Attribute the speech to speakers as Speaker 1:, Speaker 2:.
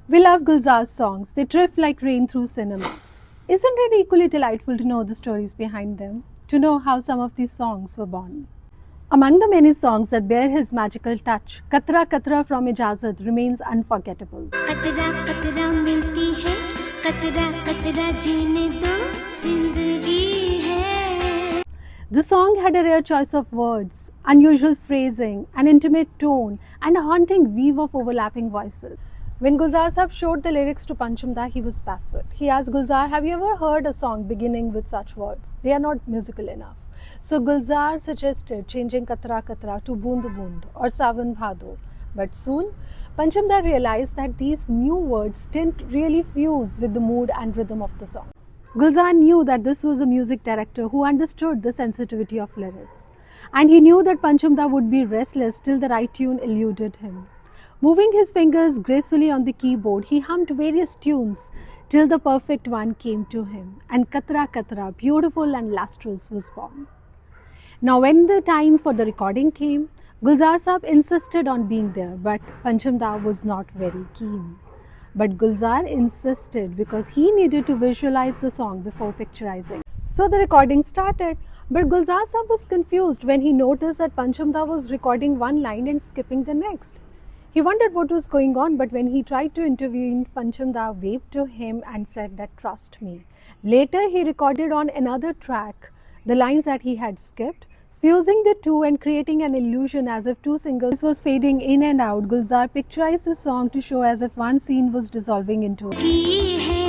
Speaker 1: We love Gulzar's songs. They drift like rain through cinema. Isn't it equally delightful to know the stories behind them? To know how some of these songs were born? Among the many songs that bear his magical touch, Katra Katra from Ijazat remains unforgettable.
Speaker 2: कतरा कतरा मिलती है, कतरा कतरा जीने दो, जिंदगी है.
Speaker 1: The song had a rare choice of words, unusual phrasing, an intimate tone, and a haunting weave of overlapping voices. When Gulzar Sahab showed the lyrics to Pancham Da, he was baffled. He asked Gulzar, "Have you ever heard a song beginning with such words? They are not musical enough." So Gulzar suggested changing Katra Katra to Boond Boond or Savan Bhado. But soon, Pancham Da realized that these new words didn't really fuse with the mood and rhythm of the song. Gulzar knew that this was a music director who understood the sensitivity of lyrics. And he knew that Pancham Da would be restless till the right tune eluded him. Moving his fingers gracefully on the keyboard, he hummed various tunes till the perfect one came to him. And Katra Katra, beautiful and lustrous, was born. Now when the time for the recording came, Gulzar Sahab insisted on being there, but Pancham Da was not very keen. But Gulzar insisted because he needed to visualize the song before picturizing. So the recording started, but Gulzar Sahab was confused when he noticed that Pancham Da was recording one line and skipping the next. He wondered what was going on, but when he tried to intervene, Pancham Da waved to him and said that trust me. Later he recorded on another track the lines that he had skipped, fusing the two and creating an illusion as if two singers was fading in and out. Gulzar picturized the song to show as if one scene was dissolving into it.